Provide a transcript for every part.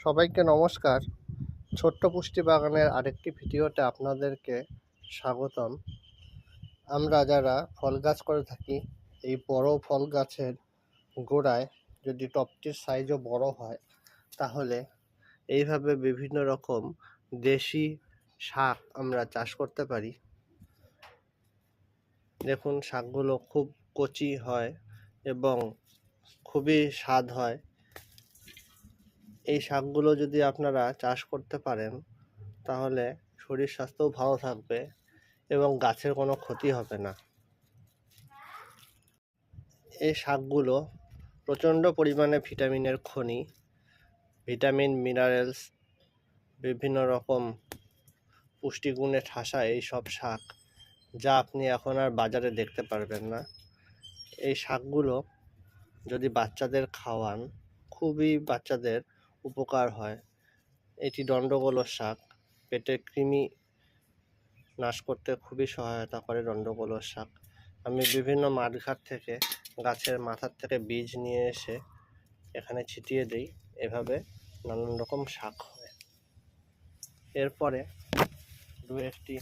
সবাইকে নমস্কার। ছোট্ট পুষ্টি বাগানের আরেকটি ভিডিওতে আপনাদেরকে স্বাগতম। আমরা যারা ফল গাছ করে থাকি, এই বড় ফল গাছের গোড়ায় যদি টবটির সাইজও বড় হয়, তাহলে এইভাবে বিভিন্ন রকম দেশি শাক আমরা চাষ করতে পারি। দেখুন, শাকগুলো খুব কচি হয় এবং খুবই স্বাদ হয়। এই শাকগুলো যদি আপনারা চাষ করতে পারেন, তাহলে শরীর স্বাস্থ্যও ভালো থাকবে এবং গাছের কোনো ক্ষতি হবে না। এই শাকগুলো প্রচণ্ড পরিমাণে ভিটামিনের খনি, ভিটামিন, মিনারেলস, বিভিন্ন রকম পুষ্টিগুণে ঠাসা এই সব শাক, যা আপনি এখন আর বাজারে দেখতে পারবেন না। এই শাকগুলো যদি বাচ্চাদের খাওয়ান, খুবই বাচ্চাদের উপকার হয়। এটি দণ্ডগোলর শাক, পেটের কৃমি নাশ করতে খুবই সহায়তা করে দণ্ডগোলর শাক। আমি বিভিন্ন মাঠঘাট থেকে, গাছের মাথার থেকে বীজ নিয়ে এসে এখানে ছিটিয়ে দিই। এভাবে নানান রকম শাক হয়। এরপরে দু একটি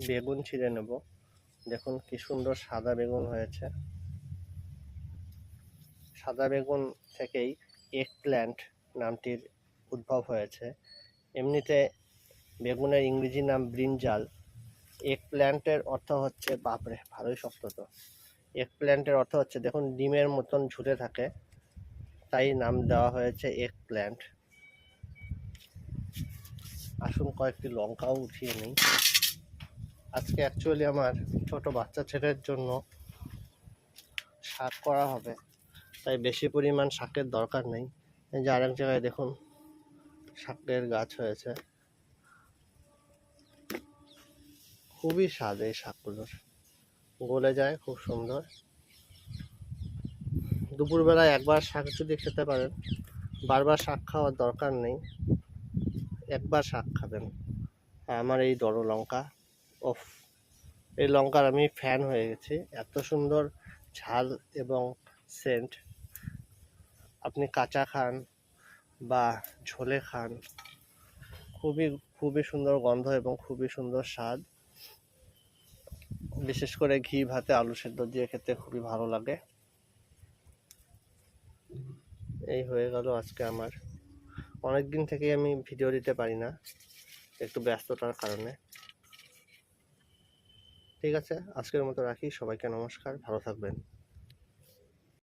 বেগুন ছিঁড়ে নেব। দেখুন কি সুন্দর সাদা বেগুন হয়েছে। সাদা বেগুন থেকেই এগ প্ল্যান্ট নামটির উদ্ভব হয়েছে। এমনিতে বেগুনের ইংরেজি নাম ব্রিনজাল। এগ প্ল্যান্টের অর্থ হচ্ছে, বাপরে ভালোই শক্ত তো। এগ প্ল্যান্টের অর্থ হচ্ছে, দেখুন, ডিমের মতন ঝুলে থাকে, তাই নাম দেওয়া হয়েছে এগ প্ল্যান্ট। আসুন কয়েকটি লঙ্কাও উঠিয়ে নিই। আজকে অ্যাকচুয়ালি আমার ছোট বাচ্চা ছেলের জন্য শাক করা হবে, তাই বেশি পরিমাণ শাকের দরকার নেই। এই যে আরেক জায়গায় দেখুন শাকের গাছ হয়েছে, খুবই স্বাদ এই শাকগুলোর, গলে যায় খুব সুন্দর। দুপুরবেলায় একবার শাক যদি খেতে পারেন, বারবার শাক খাওয়ার দরকার নেই, একবার শাক খাবেন। আমার এই বড় লঙ্কা, ওফ, এই লঙ্কার আমি ফ্যান হয়ে গেছি। এত সুন্দর ঝাল এবং সেন্ট। আপনি কাঁচা খান বা ঝোলে খান, খুবই খুবই সুন্দর গন্ধ এবং খুবই সুন্দর স্বাদ। বিশেষ করে ঘি ভাতে আলু সেদ্ধ দিয়ে খেতে খুবই ভালো লাগে। এই হয়ে গেল আজকে আমার। অনেক দিন থেকে আমি ভিডিও দিতে পারি না, একটু ব্যস্ততার কারণে। ঠিক আছে, আজকের মতো রাখি। সবাইকে নমস্কার, ভালো থাকবেন।